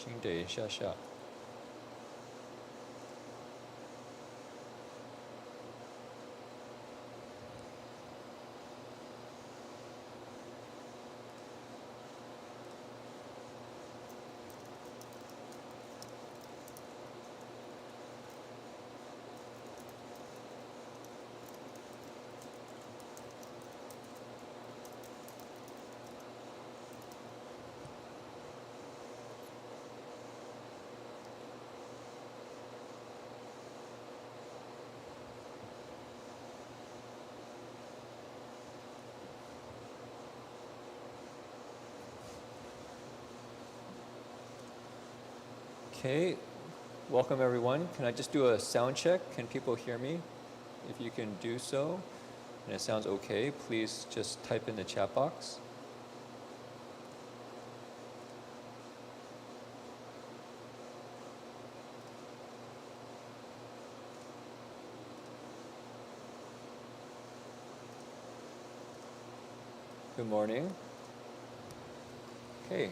轻点一下下。Okay, welcome everyone. Can I just do a sound check? Can people hear me? If you can do so, and it sounds okay, please just type in the chat box. Good morning. Okay.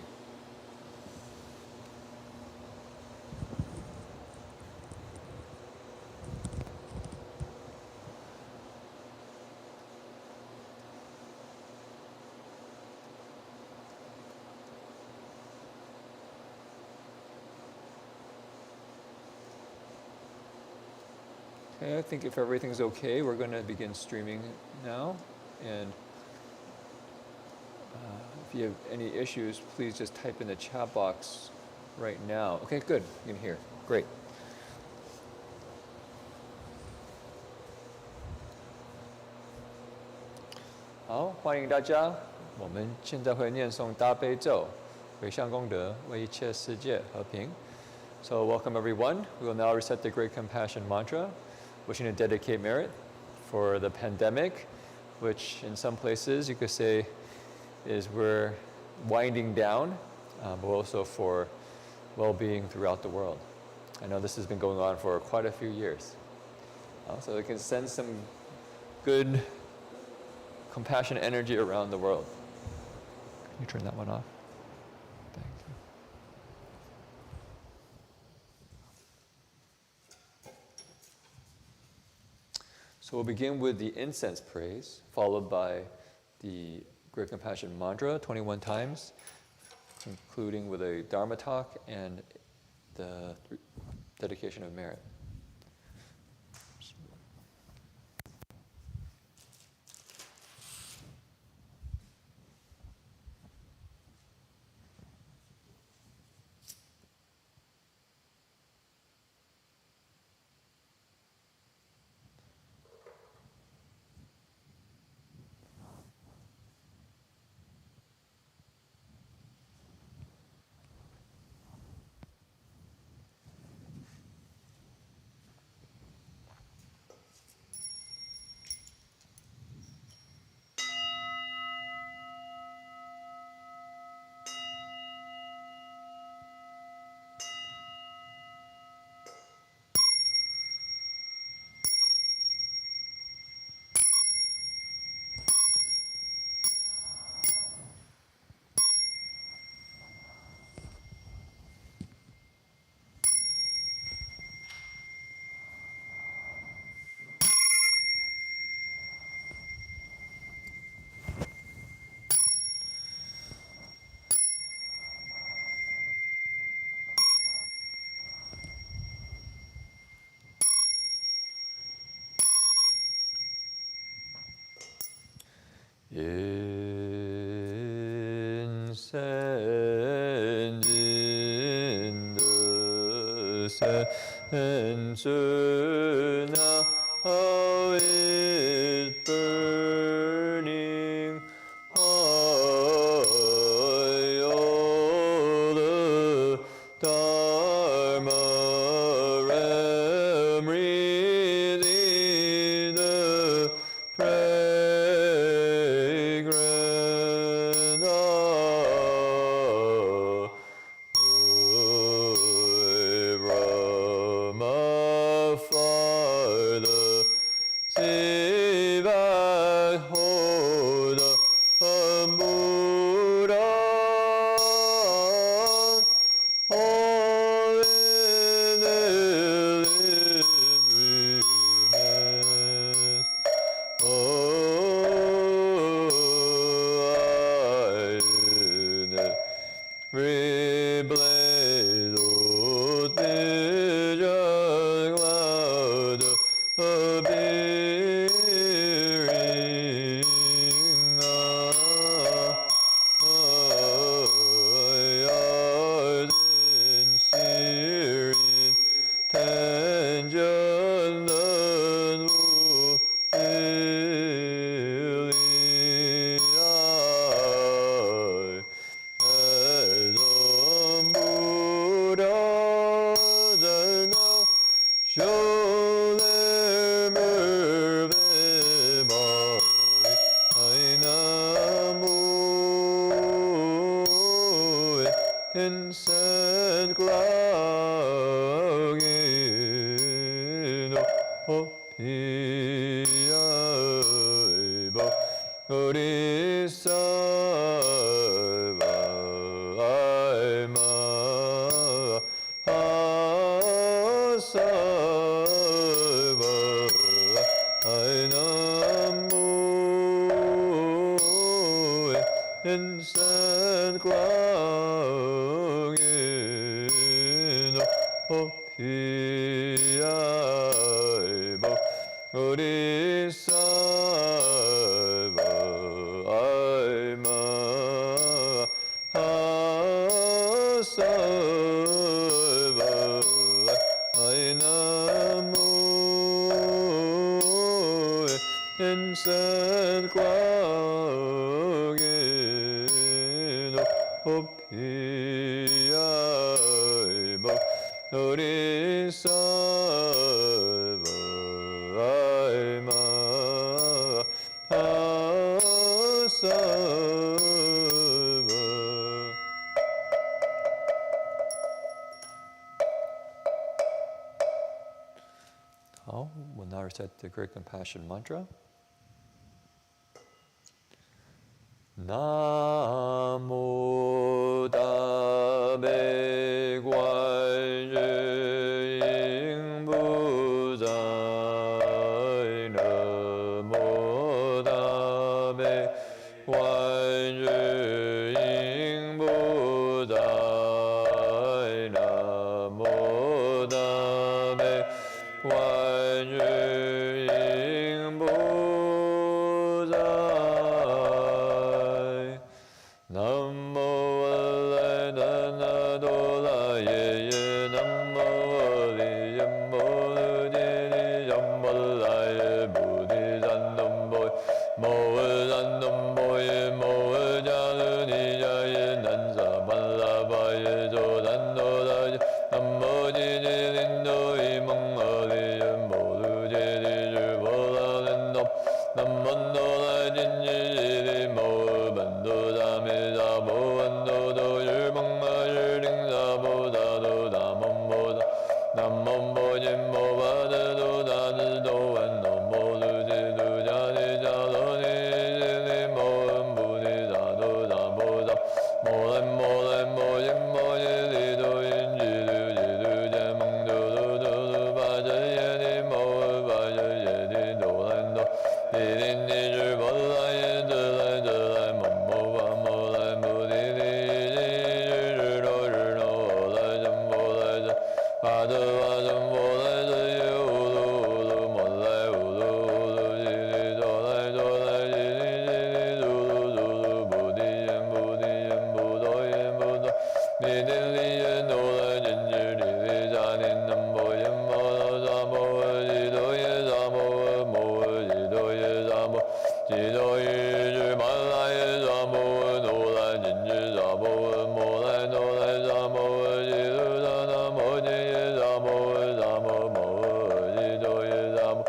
Okay, I think if everything's okay, we're going to begin streaming now. And if you have any issues, please just type in the chat box right now. Okay, good. You can hear. Great. Hao, 欢迎大家。我们现在会念诵大悲咒，回向功德，为一切世界和平。So welcome everyone. We will now recite the Great Compassion Mantra, wishing to dedicate merit for the pandemic, which in some places you could say is we're winding down, but also for well-being throughout the world. I know this has been going on for quite a few years. So it can send some good compassion energy around the world. Can you turn that one off? Thank you. So we'll begin with the incense praise, followed by the Great Compassion Mantra 21 times, concluding with a Dharma talk and the dedication of merit. Incense in the censer now is burning high, all the Dharma realm within the Brahma, Father, Siva, We'll now recite the Great Compassion Mantra. Namo Dabe Guan Yin Buzai. Namo Dabe Guan Yin Buzai. Namo Dabe Guan Yin Buzai. Namo Alai Dola Ye Ye. Namo Ali Yambo Dini Yambo Lai Budi Zandam Boy Mo Zandam Boy Mo Janu Nija Ye Nanza Malaba Ye Zodando Lai Namo Jini Lindo Imang Ali Yambo Jini Jubola Lindo Namondo Lai Jini Jini Mo Bando Dami Zabo Ando Do Yubang Ayuring Zabo Dado Damambo Namambo Jimbo Bada Do Dada Do Ando Mo Luji Do Jadi Jalo Ni Jini Mo Mbuni Dado Dabo Dab Molen Molen Mo Jimbo Jili Do Yinji Do Jidu Jamang Do Do Do Do Baja Yeni Mo Baja Yedi Do Lando Didin Niju Bola Yedu Lai Do Lai Momo Vamo Lai Mudi Niji Juro Juro Lai Jambo Lai Jam Vadu Vajambo Lai Jayu Ulu Ulu Molai Ulu Ulu Jiri Do Lai Jiri Jiri Zulu Zulu Budi Yem Budi Yem Budo Yem Budo Nidin Li Yen Do Lai Jinji Dili Janin Nambo Yem Mo Zamo Jido Ye Zamo Mo Jido Ye Zamo Jido Ye Juma Lai Zamo No Lai Jinji Zamo Mo Lai No Lai Zamo Jido Zana Mo Ye Zamo Zamo Mo Jido Ye Zamo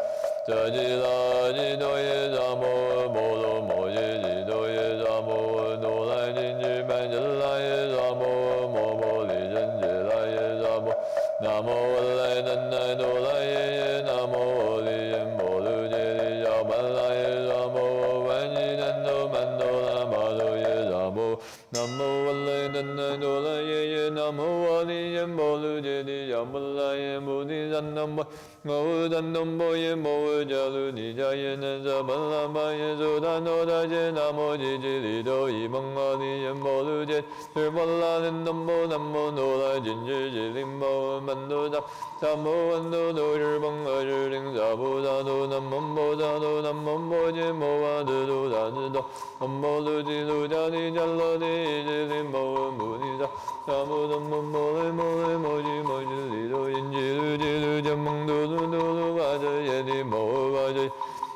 Jaji La Jido Ye Zamo Mo Lo Mo Ye Jido Ye Zamo No Lai Jinji Ben Lai Ye Zamo Mo Mo Li Jinji Lai Ye Zamo Namo Lai Nai Do Lai Ye Namo Li Yen Mo Lu Jiri Yao Ban Lai Ye Zamo Wan Yi Dan Do Man Do La Ma Do Ye Zamo Namo Lai Nai Do Lai Ye Namo Ali 尼耶摩卢揭帝迦摩拉耶摩尼赞南摩摩赞南摩耶摩迦卢尼迦耶南迦巴拉巴耶苏达诺达揭南摩揭揭利多伊蒙阿尼耶摩卢揭日摩拉南南摩南摩诺拉揭揭揭利摩曼多达萨摩安多多日蒙阿日灵萨布萨多南摩摩萨多南摩摩揭摩瓦德多达智多南摩卢揭卢迦尼迦罗尼揭利摩摩尼萨萨摩南摩摩来摩来摩揭摩揭利多因揭卢揭卢迦蒙多多多多瓦遮耶尼摩瓦遮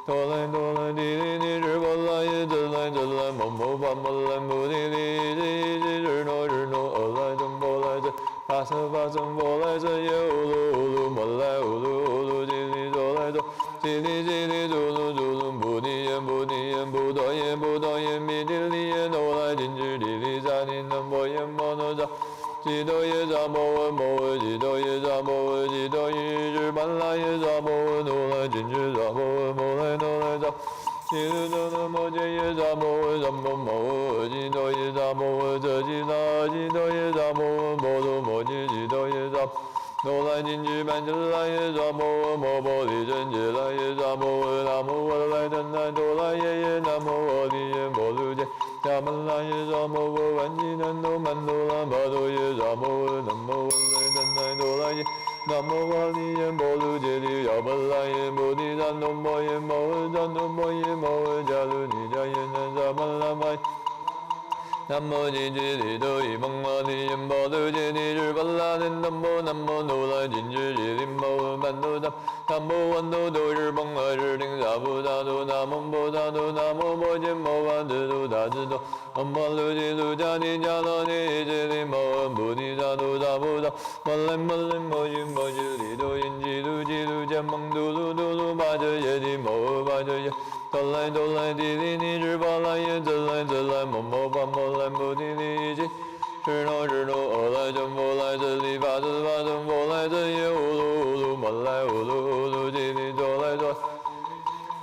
哆来哆来地利尼日波来耶遮来遮来摩摩巴摩来摩地利地地日诺日诺俄来中波来遮巴瑟巴僧波来遮耶乌鲁乌鲁摩来乌鲁乌鲁地利哆来哆地利地利嘟噜嘟噜布尼耶布尼耶布多耶布多耶弥地利耶哆来金智地利扎尼南波耶摩诺扎基多耶扎摩诃摩诃基多耶扎摩诃基多耶日班拉耶扎摩诃诺来金智扎摩诃摩来诺来扎基多多多摩揭耶扎摩诃萨摩摩诃基多耶扎摩诃遮基拉基多耶扎摩诃摩多摩揭基多耶扎诺来金智班遮来耶扎摩诃摩波利真揭来耶扎摩诃南无我来真来多来耶耶南无我利耶摩卢揭迦曼拉耶扎摩诃万吉南多曼多拉巴多耶扎摩诃南无我来真来多来耶南无我利耶摩卢揭帝迦曼拉耶摩尼赞多摩耶摩诃赞多摩耶摩诃迦卢尼迦耶南迦曼拉巴南无揭揭利多伊蒙阿利耶摩卢揭帝日巴拉南南无南无努来金智揭利摩诃曼多达南无万多多日蒙阿日灵萨布萨多南无波萨多南无摩揭摩瓦智多达智多南无卢揭卢迦尼迦罗尼揭利摩诃菩提萨多萨布萨摩来摩来摩揭摩揭利多因揭卢揭卢迦蒙嘟噜嘟噜巴遮耶帝摩诃巴遮耶哆来哆来地利尼日巴来耶遮来遮来摩摩巴摩来摩地利揭日诺日诺俄来真波来遮利巴遮巴真波来遮耶乌鲁乌鲁摩来乌鲁乌鲁揭利哆来哆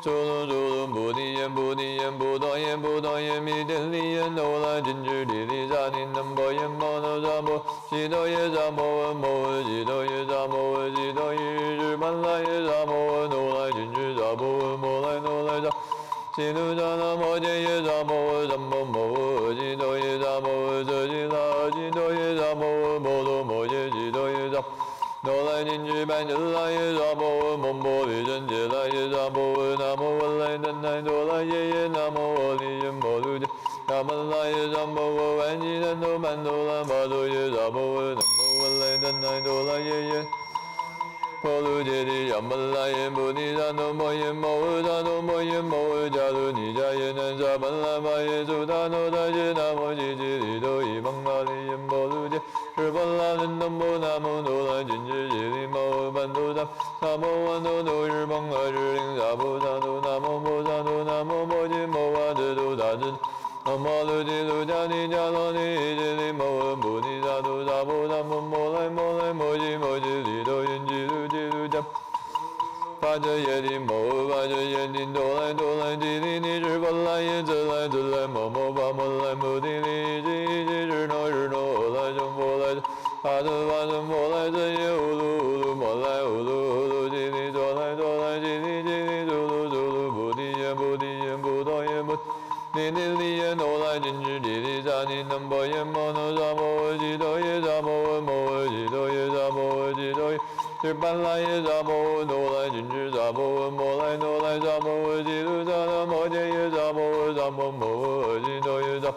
诸噜诸噜布尼耶布尼耶布多耶布多耶弥天利耶哆来金智地利扎尼南波耶摩诺扎摩悉多耶扎摩诃摩诃悉多耶扎摩诃悉多耶日曼来耶扎摩诃诺来金智扎摩诃摩来诺来扎悉卢扎那摩揭耶扎摩诃萨摩摩诃悉多耶扎摩诃遮基拉悉多耶扎摩诃摩多摩揭悉多耶扎哆来金智班遮来耶扎摩诃摩摩利真揭来耶扎摩诃南无我来真来哆来耶耶南无我利耶摩卢揭迦曼拉耶扎摩诃万吉南多曼多拉巴多耶扎摩诃南无我来真来哆来耶耶摩卢揭帝迦曼拉耶菩提萨埵摩耶摩诃萨埵摩耶摩诃迦卢尼迦耶南迦曼拉巴耶苏达诺达揭南摩揭揭利多伊蒙阿利耶摩卢揭日巴拉南南摩南摩哆来金智揭利摩诃曼多达萨摩万多多日蒙阿日灵萨布萨多南无波萨多南无摩揭摩瓦智多达智南无卢揭卢迦尼迦罗尼揭利摩诃菩提萨埵萨婆萨摩摩来摩来摩揭摩揭利多因揭卢揭卢迦巴遮耶帝摩诃巴遮耶帝哆来哆来地利尼日巴来耶遮来遮来摩摩巴摩来摩地利揭揭日诺日诺俄来真波来遮巴遮巴遮摩来遮耶乌鲁乌鲁摩来乌鲁乌鲁揭利哆来哆来揭利揭利嘟噜嘟噜布提耶布提耶布多耶布地利利耶哆来金智地利扎尼南波耶摩诺扎摩诃悉多耶扎摩诃摩诃悉多耶扎摩诃悉多耶日班来耶扎摩诃诺来金智扎摩诃摩来诺来扎摩诃悉卢扎那摩揭耶扎摩诃萨摩摩诃悉多耶扎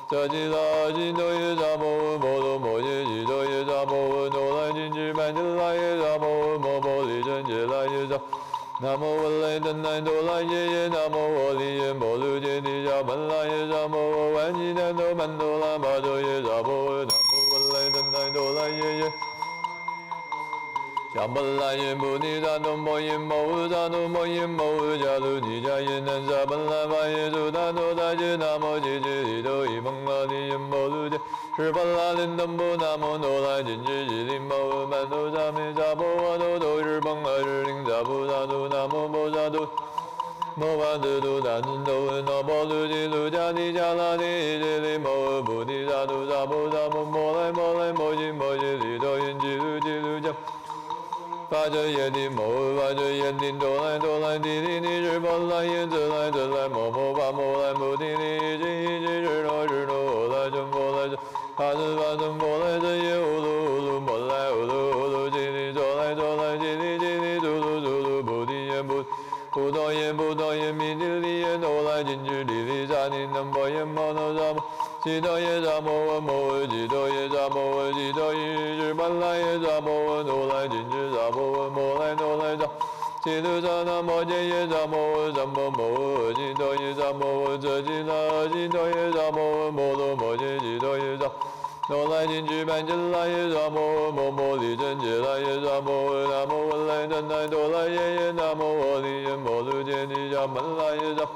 遮基拉悉多耶扎摩诃摩多摩揭悉多耶扎摩诃诺来金智班遮来耶扎摩诃摩波利真揭来耶扎南无我来真来哆来耶耶南无我利耶摩卢揭帝迦曼拉耶扎摩诃万吉南多曼多拉巴多耶扎摩诃南无我来真来哆来耶耶迦曼拉耶菩提萨埵摩耶摩诃萨埵摩耶摩诃迦卢尼迦耶南迦曼拉巴耶苏达诺达揭南摩揭揭利多伊蒙阿利耶摩卢揭日巴拉林南波南摩诺来金智揭利摩诃曼多萨弥萨婆诃多多日蒙阿日灵萨婆萨多南无波萨多摩巴智多达智多那波卢揭卢迦尼迦拉尼揭利摩诃菩提萨埵萨婆萨摩摩来摩来摩揭摩揭利多因云吉鲁吉鲁将。发着耶的摩，发着耶的哆来哆来滴滴滴日波来耶则来则来摩摩巴摩来摩滴滴吉吉日罗日罗来真波来真，发着发真波来真耶乌噜乌噜摩来乌噜乌噜吉利哆来哆来吉利吉利嘟噜嘟噜布滴耶布。不多耶不多耶弥地利耶哆来金智利利扎尼南波耶摩那扎摩。吉多耶扎摩诃摩诃吉多耶扎摩诃吉多耶日曼来耶扎摩诃哆来金智扎摩诃摩来哆来扎。吉多扎那摩揭耶扎摩诃扎摩摩诃吉多耶扎摩诃遮吉那吉多耶扎摩诃摩罗摩揭吉多耶扎。哆来金智班真来耶扎摩诃摩摩利真揭来耶扎摩诃那摩诃来真来哆来耶耶那摩诃利耶摩卢揭尼扎曼来耶扎。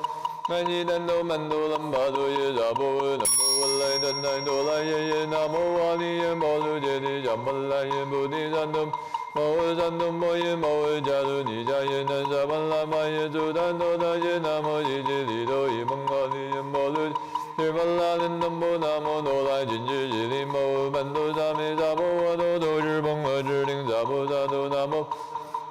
南无丹多曼多兰巴多耶扎波诃南无文来丹来多来耶耶南无瓦利耶摩卢揭谛迦曼来耶菩提萨埵摩诃萨埵摩耶摩诃迦卢尼迦耶南萨曼拉玛耶祖丹多达耶南无吉吉利多伊蒙阿利耶摩卢日曼拉林南无南无哆来金智吉利摩诃曼多萨弥萨婆诃多多日蒙阿智灵萨婆萨多南无。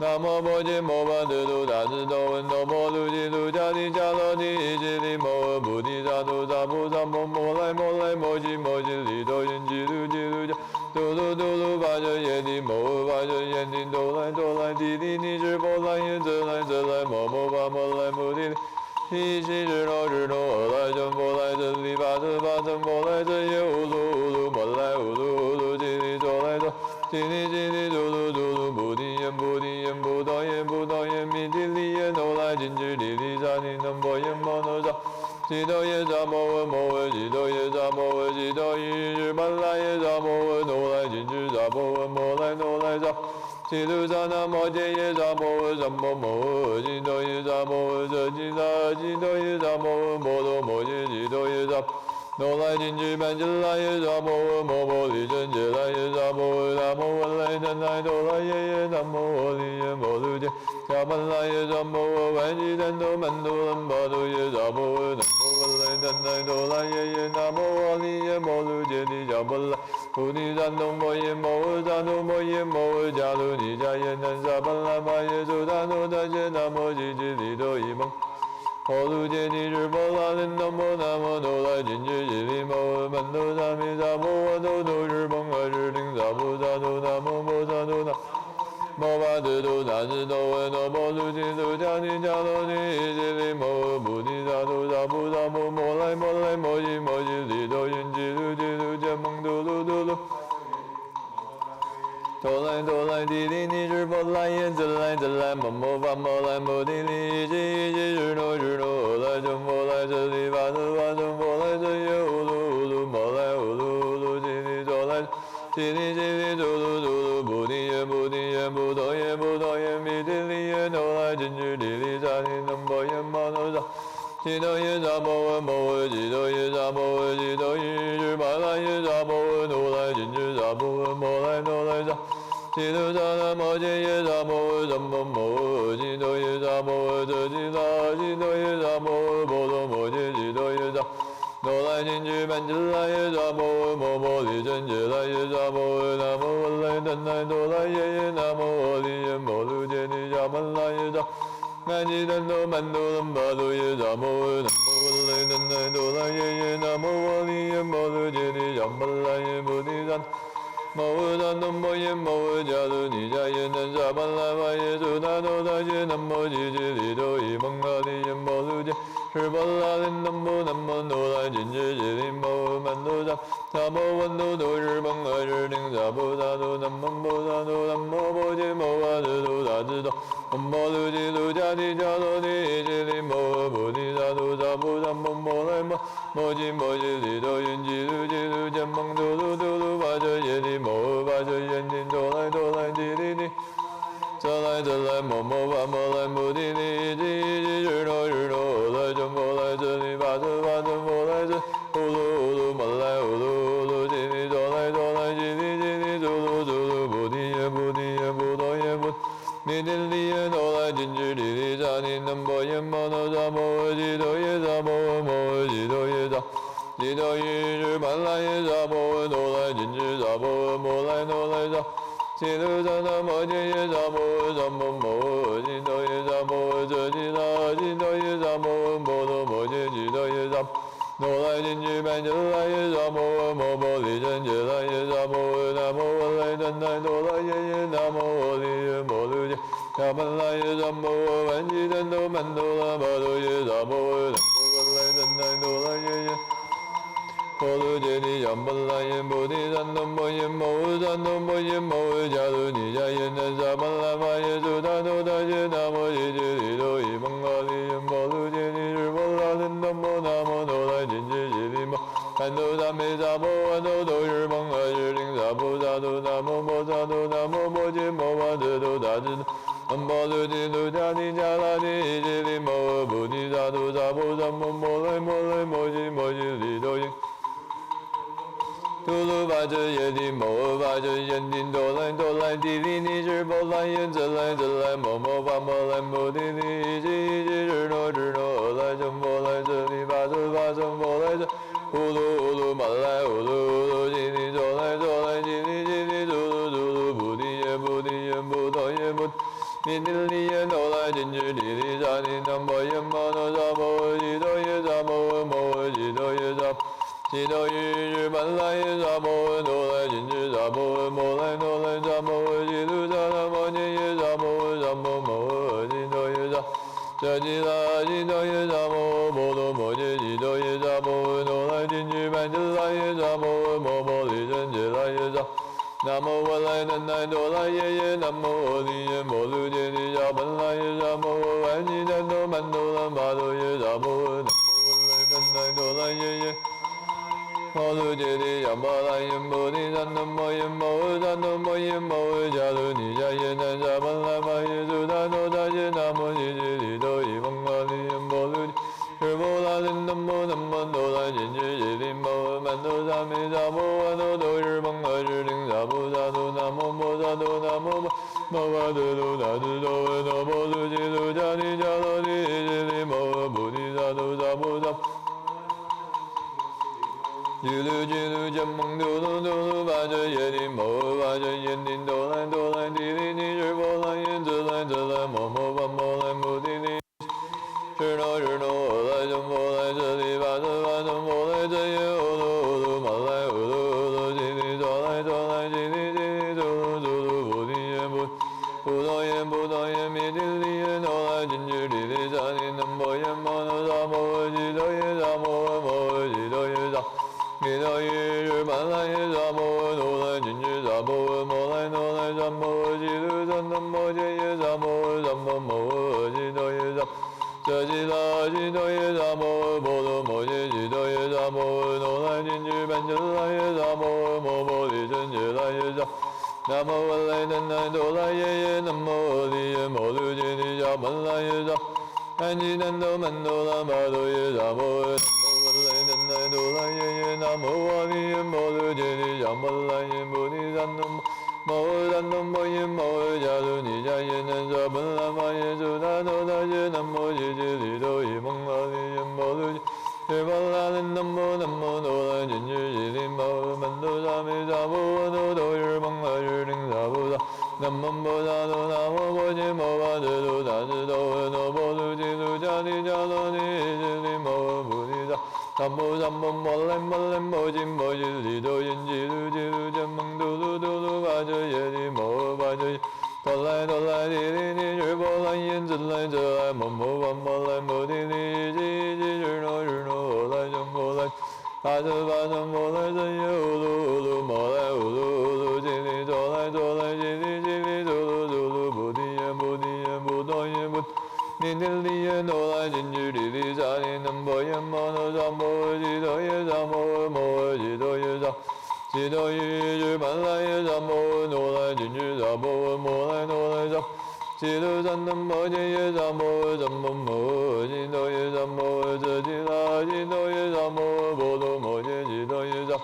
南无摩揭摩巴德多达智多闻多摩卢吉卢迦提迦罗提吉利摩诃菩提萨多萨婆萨摩摩来摩来摩吉摩吉利多因吉卢吉卢迦嘟噜嘟噜巴遮耶帝摩诃巴遮耶帝哆来哆来滴滴尼智波来耶则来则来摩摩巴摩来摩滴提西日罗日罗来真波来真利巴遮巴真波来真耶乌噜乌噜摩来乌噜乌噜吉利哆来哆。吉利吉利嘟噜嘟噜布提耶布提耶布多耶布多耶弥地利耶哆来金智利利扎尼南波耶摩那扎。吉多耶扎摩诃摩诃吉多耶扎摩诃吉多耶日曼来耶扎摩诃哆来金智扎摩诃摩来哆来扎。吉卢扎那摩揭耶扎摩诃萨摩摩诃吉多耶扎摩诃遮吉那吉多耶扎摩诃摩罗摩揭吉多耶扎。哆来金智班真来耶扎摩诃摩摩利真揭来耶扎摩诃那摩文来真来哆来耶耶那摩诃利耶摩卢揭迦曼来耶扎摩诃万吉丹多曼多兰巴多耶扎摩诃那摩文来真来哆来耶耶那摩诃利耶摩卢揭谛迦曼来菩提萨埵摩耶摩诃萨埵摩耶摩诃迦卢尼迦耶南萨曼拉玛耶祖达诺达揭那摩吉吉利多伊蒙。摩卢揭谛日波拉林南无南无哆来金智吉利摩诃曼多萨弥萨婆诃多多日蒙阿日灵萨婆萨多南无摩萨多南摩巴德多达智多闻多摩卢吉卢迦提迦罗提吉利摩诃菩提萨多萨婆萨摩摩来摩来摩吉摩吉利多因吉卢吉卢迦蒙嘟噜嘟噜。哆来哆来滴滴尼日波来耶则来则来摩摩巴摩来摩滴利吉吉日罗日罗来真波来遮利巴遮巴真波来遮耶乌噜乌噜摩来乌噜乌噜吉利哆来吉利吉利嘟噜嘟噜布提耶布提耶布多耶布多耶弥地利耶哆来金智利利扎尼南波耶摩那扎。吉多耶扎摩诃摩诃吉多耶扎摩诃吉多耶日曼来耶扎摩诃哆来金智扎摩诃摩来哆来扎。吉卢扎那摩揭耶扎摩诃萨摩摩诃吉多耶扎摩诃遮吉那吉多耶扎摩诃波罗摩揭吉多耶扎。哆来金智班真来耶扎摩诃摩摩利真揭来耶扎摩诃那摩文来丹来哆来耶耶那摩诃利耶摩卢揭谛迦曼来耶扎。南无丹多曼多兰巴多耶扎摩诃南无文来丹来哆来耶耶那摩诃利耶摩卢揭谛迦曼来耶菩提萨。摩诃萨埵摩耶摩诃迦卢尼迦耶南萨曼拉玛耶祖达多达揭南无吉吉利多伊蒙阿利耶摩卢揭日波拉林南无南无哆来金智吉利摩诃曼多萨萨摩文多多日蒙阿日灵萨婆萨多南无摩萨多南无摩揭摩巴德多达智多摩卢吉卢迦提迦罗提吉利摩诃菩提萨多萨婆萨摩摩来摩摩吉摩吉利多因吉卢吉卢迦蒙嘟噜嘟噜巴遮耶帝摩诃巴遮耶帝哆来哆来吉利尼则来则来摩摩巴摩来摩地利吉吉日罗日罗来真波来遮利巴遮巴真波来遮乌噜乌噜摩来乌噜乌噜吉利哆来哆来吉利吉利嘟噜嘟噜布提耶布提耶布多耶布弥地利耶哆来金智利利扎尼南波耶摩那扎摩诃吉多耶扎摩诃摩诃吉多耶扎。吉多耶日曼来耶扎摩诃哆来金智扎摩诃摩来哆来扎。吉鲁萨那摩揭耶萨摩萨摩摩吉多耶萨摩遮吉拉吉多耶萨摩摩多摩揭吉多耶萨哆来金居班遮来耶萨摩摩摩利真遮来耶萨摩南无我来真来哆来耶耶南无我利耶摩噜揭亚门来耶萨摩万吉真多曼多拉巴多耶萨摩南无我来真来哆来耶耶波罗揭谛亚波罗耶菩提萨埵摩耶摩萨埵摩耶摩迦卢尼迦耶那萨巴拉玛耶苏达多达耶那摩耶揭谛多伊蒙阿利耶摩卢揭谛日波拉真那摩那摩哆来金揭揭谛摩曼多萨梅萨摩万多多日蒙阿日灵萨菩萨多那摩摩萨多那摩摩揭摩瓦遮多达智南无卢揭卢迦尼迦拉尼揭谛摩菩提萨多萨婆萨摩摩来摩来摩揭摩揭谛多耶嘟噜巴遮耶谛摩巴遮耶谛哆来哆来地利尼支波来耶遮来遮来摩摩巴摩来摩地利吉吉日诺日诺来遮波来遮利巴遮巴遮波来遮呼噜呼噜玛来呼噜呼噜吉利哆来哆来吉利吉利嘟噜嘟噜菩提耶菩提耶菩陀耶菩尼地利耶哆来金支地利萨尼南摩耶摩那萨摩吉多耶萨摩摩吉多耶萨吉多于日本来耶萨摩哆来金支萨摩摩来哆来萨摩吉鲁萨那摩揭耶萨摩萨摩摩吉多耶萨遮吉拉吉多耶萨摩摩多摩揭吉多耶萨摩哆来金支班遮来耶萨摩摩摩利真遮来耶萨南无我来南来哆来耶耶南无我利耶摩噜揭谛迦本来耶萨摩万吉南多曼多拉巴多耶萨摩南无我来南来哆来耶耶摩噜揭谛迦巴来耶菩提萨埵摩耶摩萨埵摩耶摩迦卢尼迦耶那萨巴拉玛耶苏达多达耶那摩揭揭谛多伊蒙阿利耶摩噜日波拉真南无南无哆来金支揭谛摩曼多萨梅萨摩万多多日蒙阿日灵萨菩萨多南无摩萨多南无摩巴多多达智多维多波卢揭卢迦尼迦罗尼揭谛摩菩提萨多萨婆萨吉鲁吉鲁迦蒙嘟噜嘟噜巴遮耶谛摩巴遮耶谛哆来哆来地利尼日波来耶遮来遮来摩摩巴摩来摩地利日诺日诺来遮摩来遮利巴遮巴遮摩来遮耶乌噜乌噜玛来乌噜乌噜吉利哆来哆来吉利吉利嘟噜嘟噜菩提耶菩陀耶菩陀耶弥地利耶哆来金支地利萨尼南摩耶摩那萨摩吉多耶萨摩摩吉多耶萨吉多于日本来耶萨摩哆来金支萨摩摩来哆来萨摩吉鲁萨南摩揭耶萨摩萨摩摩吉多耶萨遮吉拉吉多耶萨摩波罗摩揭吉多耶萨摩哆来金支班遮来耶萨摩摩摩利真遮来耶萨南无我来南来哆来耶耶南无我利耶摩噜揭谛迦本来耶萨安吉南多曼多拉巴多耶萨摩南无我来南来哆来耶耶南无我利耶摩噜揭谛迦本来耶菩提萨埵摩萨埵摩耶摩迦卢尼迦耶那萨本来玛耶苏达多达耶南摩揭揭谛多伊蒙阿利耶摩噜揭巴拉真南无南无哆来金支揭谛摩曼多萨梅萨摩万多多日蒙阿日灵萨菩萨南无摩萨多南无摩揭摩巴遮多达智多维多波卢揭卢迦尼迦罗尼揭谛摩菩提萨南无三摩摩来摩来摩揭摩揭谛多因吉鲁吉鲁迦蒙嘟噜嘟噜巴遮耶谛摩巴遮耶哆来哆来地利尼日波来耶遮来遮来摩摩巴摩来摩地利吉吉日诺日诺来遮摩来巴遮巴遮摩来遮耶乌噜乌噜摩来乌噜乌噜吉利哆来哆来吉利吉利嘟噜嘟噜菩提耶菩提耶菩陀耶菩尼地利耶哆来金支地利萨尼南摩耶摩那萨摩吉多耶萨摩摩吉多耶萨吉多于日本来耶萨摩哆来金支萨摩摩来哆来萨吉鲁萨南摩揭耶萨摩萨摩摩吉多耶萨摩遮吉拉吉多耶萨摩波罗摩揭吉多耶萨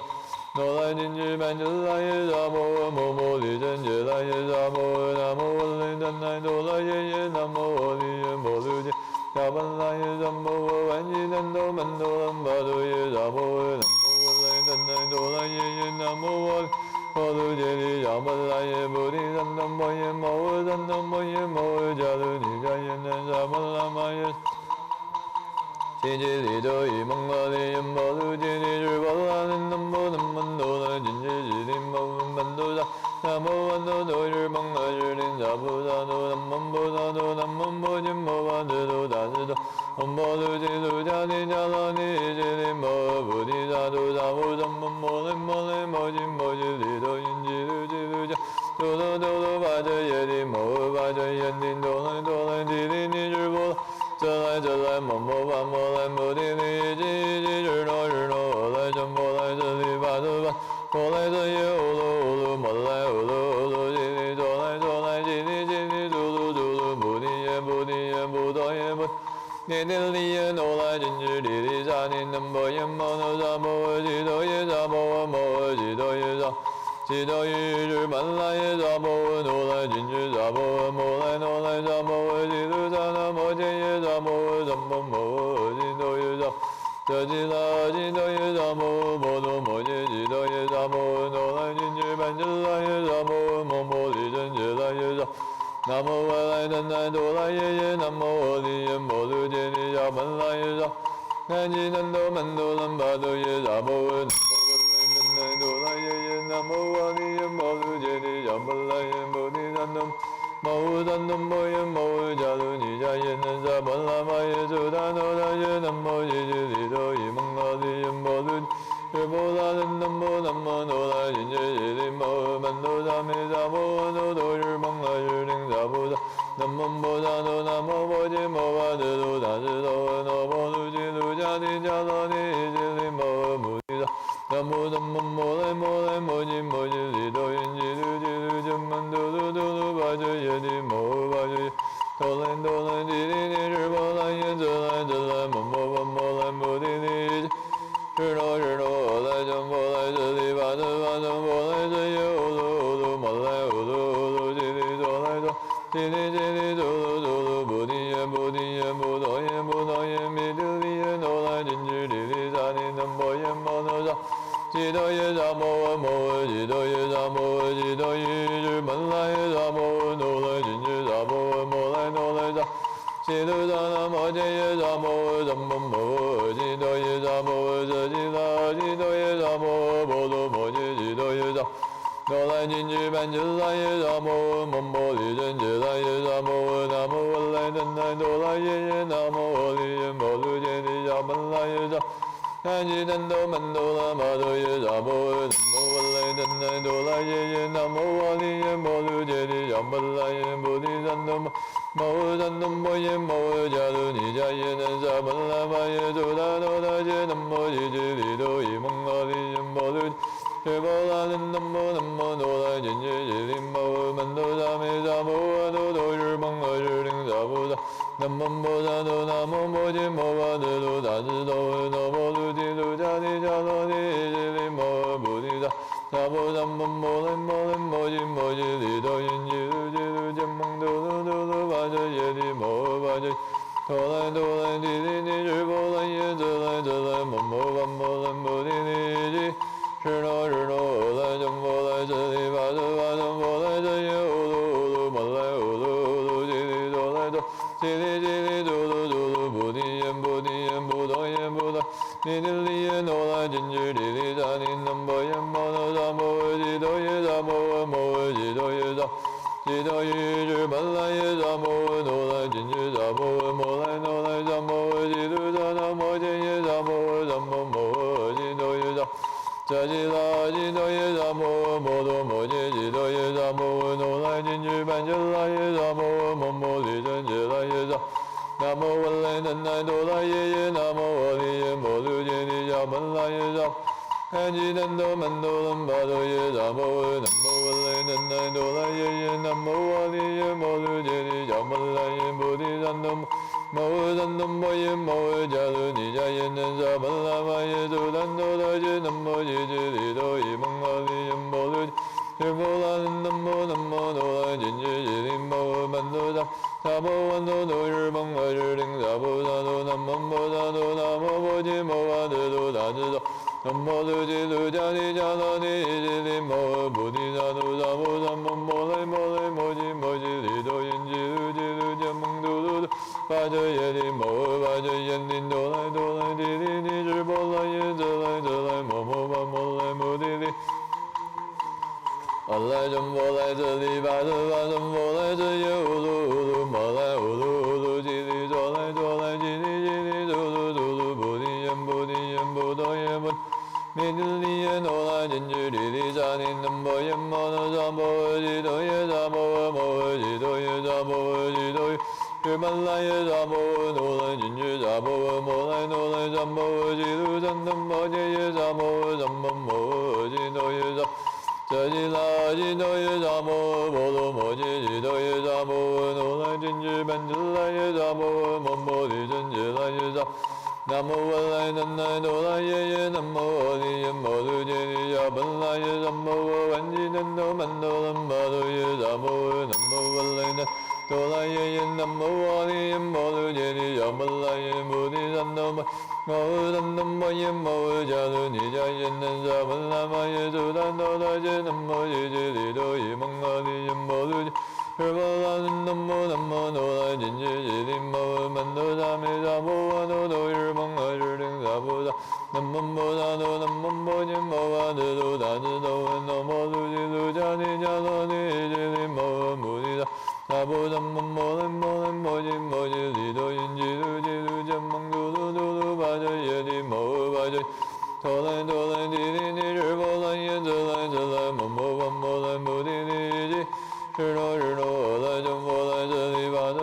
哆来金支班遮来耶萨摩摩摩利真遮来耶萨摩南无我来南来哆来耶耶南无我利耶摩噜揭迦本来耶萨摩万吉南多曼多拉巴多耶萨摩南无我来南来哆来耶耶南无我噜揭谛迦本来耶菩提 di san nam mô yin mô san nam mô yin mô cha lu ni cha yin nan sa ma la ma yin chi chi li do yi mong la li yin mo lu chi ni zhi ba la nin nam mô nam man do la jin chi chi li mo man do sa nam mô an do do zhi mong la zhi lin sa bu sa do nam mong bu sa do nam mong bu jin mo ba de do da zhi do om mo lu chi lu cha ni cha la ni chi li mo bu di sa do sa bu sam mo le mo jin mo chi li do yin chi lu cha do do ba zhe ye li mo ba zhe yin din do la di li ni zhi bo这来么么吧么来么的哩叽叽日诺来这么来这里吧这吧我来这也哦噜么来哦噜叽哩左来叽哩嘟噜不的也不多也不你的里也诺来真是里里啥你能不也么那啥么几多也啥么几多也啥几多也是满来也啥么诺来真是啥么诺来啥么几多啥那么这也啥么什么么几多也啥这几啦几多也啥么多么这几多也啥么诺来真是满真来也啥么里真是来也啥南无外来真来多来也南无利也摩噜揭利呀门来也啥南无南多门多南巴多也啥么南无真来多来也南无阿利也摩噜揭利呀门来也摩利南东摩无南东摩也摩加鲁尼加也南沙门拉玛也苏达诺达也南无耶耶利多也蒙阿利也摩噜也摩拉人南无诺来因耶耶利摩门多萨梅萨摩多多日蒙来日灵萨布萨南无摩萨多南无摩揭摩巴德多达智多南无卢揭卢迦提迦罗尼揭利摩摩提萨南无摩来摩揭利多因揭卢真曼多鲁巴遮耶利摩巴遮多来提利尼日波来耶遮来摩来摩提利日诺来真波来遮利巴遮波来遮耶哦噜摩来哦噜揭利多来多揭利多不提耶不多耶弥多利耶诺来真知利利萨尼南波耶摩诺萨几多耶萨摩几多耶萨摩几多耶日门来耶萨摩诺来真知萨摩诺来萨几多萨那摩揭耶萨摩什么摩几多耶萨摩这几啦几多耶萨摩波多摩揭几多耶萨诺来真知班真来耶萨摩里真知来耶萨摩南无来真来多来耶南无利耶摩噜揭利呀门来耶萨南无南多门多拉玛多耶萨摩南无来真来多来耶南无阿利耶摩噜揭利呀门来耶菩提三多摩三多摩耶摩加鲁尼迦耶南沙门拉玛耶苏达多达耶南无耶揭利多伊蒙阿利耶摩噜耶波拉人南无诺来真耶耶利摩门多萨梅萨摩阿多多日蒙阿日灵萨布萨南无摩萨多南无摩揭摩巴德多达智多南无卢揭卢迦提迦罗尼揭利摩菩提萨南无南无摩来摩揭利多因揭卢真蒙多鲁巴遮耶利摩巴遮多来提利尼日波来耶遮来摩巴摩来摩提利基日诺来真波来遮利巴遮波来遮耶哦噜摩来哦噜揭利多来多揭利嘟不提耶不多耶不多你的利耶诺来真知利利萨尼南波耶摩诺萨摩几多耶萨摩几多耶萨几多耶日本来耶萨摩诺来真知萨摩来萨摩几多萨那摩揭耶萨摩几多耶萨这几啦几多耶萨摩多摩揭几多耶萨摩诺来真知班真来耶萨摩里真知来耶萨南无文来能来多来耶南无阿利耶摩噜揭利呀门来耶萨南无南多门多伦巴多耶萨摩南无文来能来多来耶南无阿利耶摩噜揭利呀门来耶菩提三多摩三多摩耶摩加鲁尼迦耶南沙门拉玛耶苏丹多达耶南无耶揭利多伊蒙阿利耶摩噜耶波拉南无诺来真耶耶利摩门多萨萨婆万多多日蒙阿日灵萨婆萨多南无摩萨多南无摩揭摩巴德多达智多南无卢揭卢迦提迦罗尼揭利摩菩提萨多萨婆萨摩来摩摩来摩吉摩吉里哆音吉噜吉噜加蒙嘟嘟嘟，巴着耶的摩巴着耶的哆来哆来滴滴滴支波来耶则来摩摩巴摩来摩滴滴。阿来真波来这里巴着巴真波来这耶乌噜乌噜摩来乌噜乌噜吉里哆来哆来吉里吉里嘟嘟嘟嘟布提耶布提耶布哆耶布。弥陀利耶诺拉真知利利扎尼南波耶摩那扎波吉多耶扎波摩吉多耶扎波吉多耶日曼拉耶扎波诺拉真知扎波摩来诺来扎波吉鲁赞南波杰耶扎波赞波摩吉多耶扎这吉拉吉多耶扎波波罗摩吉吉多耶扎波诺来真知班智拉耶扎波摩摩利真知拉耶扎。南无本来南来哆来耶耶，南无阿弥耶摩卢揭利迦本来耶，南无阿万吉南哆曼哆南巴哆耶，南无南无本来南哆来耶耶，南无阿弥耶摩卢揭利迦本来耶，摩尼三哆曼，摩三哆曼耶摩迦卢尼迦耶南迦本来玛耶苏丹哆来耶，南无耶揭利哆耶蒙阿弥耶摩卢揭。日波拉南无南无哆来真知吉利摩曼哆萨弥萨婆诃哆哆日蒙阿日灵萨婆萨南无波萨哆南无波揭摩诃智多达智多闻哆摩卢吉卢迦尼迦罗尼吉利摩诃摩尼萨萨婆萨摩摩来摩来摩吉摩吉利多因吉卢吉卢迦蒙嘟嘟嘟嘟巴遮耶利摩诃巴遮哆来哆来滴滴滴日波来耶则来摩摩巴摩来摩滴滴吉。日落日落，来真佛来这里，巴真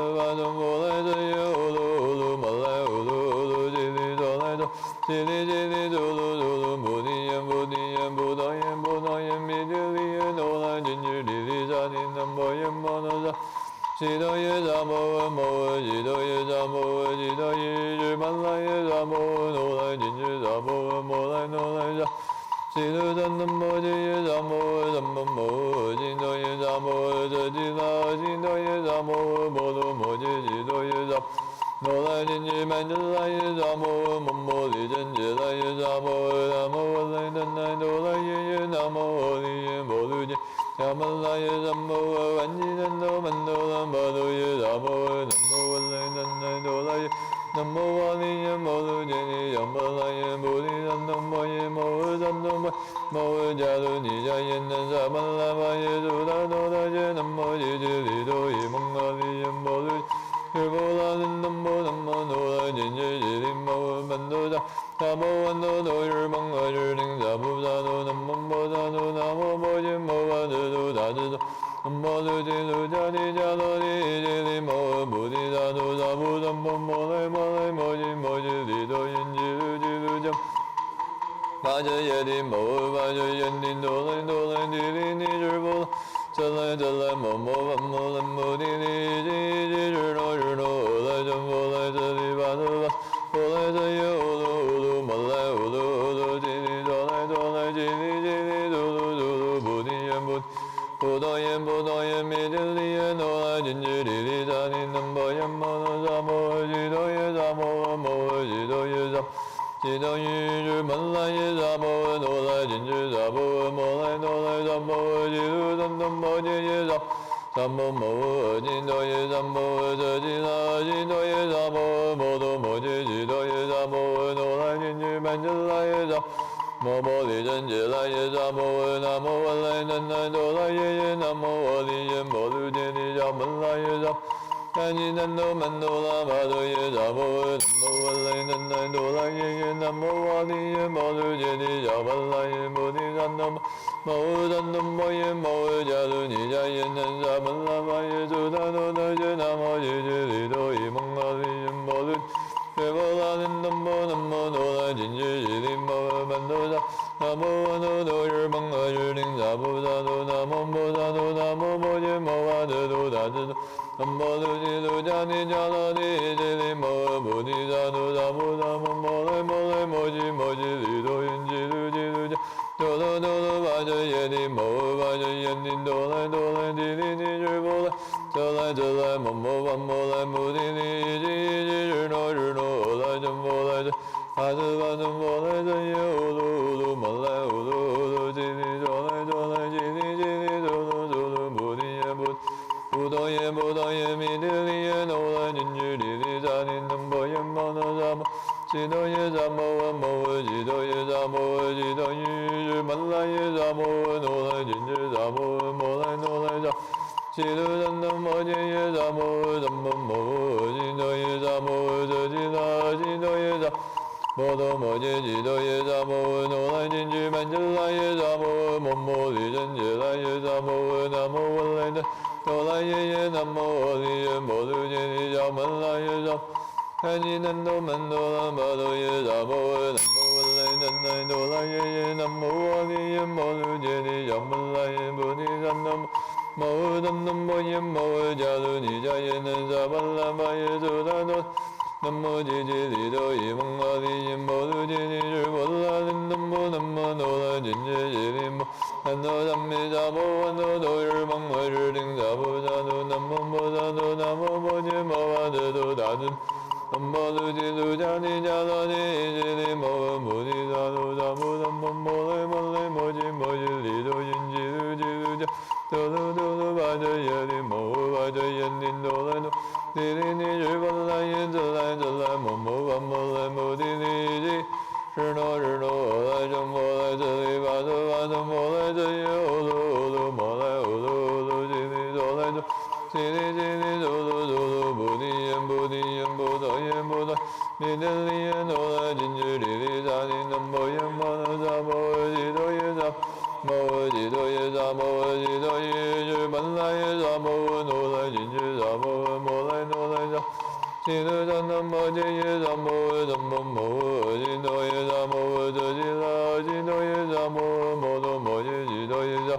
佛来这耶，乌噜乌噜，摩来乌噜乌噜，吉里哆来哆，吉里嘟噜嘟噜，布提耶布提耶布达耶布达耶，弥陀利耶哆来真知利利扎尼南波耶摩那扎，悉多耶扎摩摩悉多耶扎摩悉多耶日曼来耶扎摩哆来真知扎摩摩来哆来扎。悉多赞南摩揭耶扎摩赞摩摩悉多耶扎摩这吉拉悉多耶扎摩摩多摩揭悉多耶扎哆来真知曼智来耶扎摩摩摩利真知来耶扎摩南无阿来南来哆来耶耶南无阿利耶摩卢揭迦曼来耶南无阿万吉南哆曼哆南巴哆耶扎摩南无阿来南来哆来耶南无阿弥耶摩卢揭利迦本来耶菩提三东摩耶摩三东摩摩迦卢尼迦耶南萨曼拉巴耶苏达哆达耶南无耶揭利多耶蒙阿弥耶摩卢日波拉林南无南无哆来真知吉利摩曼哆萨萨摩万哆哆日蒙阿日灵萨菩萨哆南无摩萨哆南无摩揭摩巴智多达智多。南无卢揭卢迦尼迦罗尼揭利摩菩提萨埵萨婆萨摩摩来摩来摩揭摩揭利多因吉卢吉卢迦巴遮耶利摩巴遮耶利哆来哆来滴哩尼日波这来摩摩巴摩来摩滴哩吉吉日落日落来真佛来这里巴这巴佛来这耶乌噜乌噜摩来乌噜乌噜吉利哆来哆来吉利嘟嘟嘟嘟菩提耶菩提。不多言不多言，弥陀利耶诺来真知利利扎尼南波耶摩那扎摩吉多耶扎摩摩吉多耶扎吉多耶日曼来耶扎摩诺来真知扎摩摩来诺来扎摩吉鲁赞南摩揭耶扎扎摩摩吉多耶扎摩这吉拉吉多耶扎摩摩多摩揭吉多耶扎摩诺来真知曼智来耶扎。摩摩利真揭来耶扎摩南无阿来南来哆来耶耶南无阿利耶摩卢揭利迦本来耶扎南吉南哆曼哆拉巴哆耶扎摩南无阿来南来哆来耶耶南无阿利耶摩卢揭利迦本来耶摩提三哆摩三哆摩耶摩迦卢尼迦耶南萨本来巴耶苏达哆达耶南无耶揭利多耶蒙阿利耶摩卢日波拉林南无南无哆来真知吉利摩曼哆萨南无阿哆哆日蒙阿日灵萨婆萨哆南无波萨哆南无摩揭摩巴智多达智多南无卢吉卢迦尼迦罗尼吉利摩菩提萨埵萨婆萨摩摩来摩来摩吉摩吉利多因吉卢吉卢迦哆哆哆哆巴遮耶利摩巴遮耶利哆来哆来滴哩尼日波来这来摩摩巴摩来摩滴哩吉吉日落日落来真佛来这巴真佛来这耶乌噜乌噜摩来乌噜乌噜吉利哆来吉利吉利哆哆哆哆菩提耶菩不多言不多言弥地利耶那拉金智地利扎尼南波耶摩那扎摩吉多耶扎摩诃摩诃吉多耶扎摩诃吉多耶日曼拉耶扎摩诃那拉金智扎摩诃摩来那来扎吉多赞南摩揭耶扎摩诃赞摩摩诃吉多耶扎摩诃遮吉拉吉多耶扎摩多摩揭吉多耶扎摩诃那来金智曼智拉耶扎摩诃摩摩利真揭拉耶扎摩诃南无文来的那来耶耶南无阿利耶摩卢揭尼迦曼拉耶扎开吉南多曼多拉巴多耶扎摩诃南无文来南来那来耶耶南无阿利耶摩卢揭尼迦曼拉耶菩提萨南无摩诃丹南摩耶摩诃迦卢尼迦耶南萨巴拉巴耶苏达多南无吉吉利多伊蒙阿利耶摩卢揭尼日波拉林南无南无那拉金揭耶利摩南无三昧萨婆诃那多日芒摩日顶萨婆萨多南无摩萨多南无摩揭摩诃德多达尊南无卢揭卢迦尼迦罗尼揭利摩诃摩尼萨多萨婆南无摩来摩来摩揭摩揭利多因揭卢揭卢迦多罗多罗巴遮耶利摩诃巴遮耶尼多来多地利尼日波来耶则来则来摩摩巴摩来摩地利吉日诺日诺来正摩来这里巴则巴则摩来这耶欧罗欧罗摩来欧罗欧罗吉利多来多吉利吉利多多多多菩提言菩提言菩萨言菩萨弥德利耶那来金智地利扎尼南摩耶摩那萨摩诃吉多耶萨摩诃吉多耶萨摩诃吉多耶日曼拉耶萨摩诃那来金智萨摩诃摩来那来萨吉多赞南摩揭耶萨摩诃赞摩摩诃吉多耶萨摩诃遮吉拉吉多耶萨摩诃摩多摩揭吉多耶萨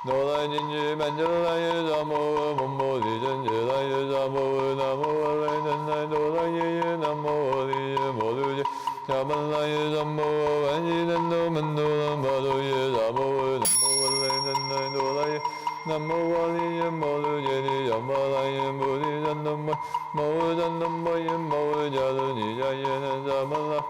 那来金智曼遮来耶萨摩诃摩摩利真揭来耶萨摩诃南无阿来南来那来耶耶南无阿利耶摩卢揭迦曼拉耶萨摩诃万吉南多曼多拉巴多耶萨摩诃南无阿来南来那来耶南无阿利耶摩卢揭尼迦曼拉耶菩提萨埵摩摩诃萨埵摩耶摩诃迦卢尼迦耶南萨曼拉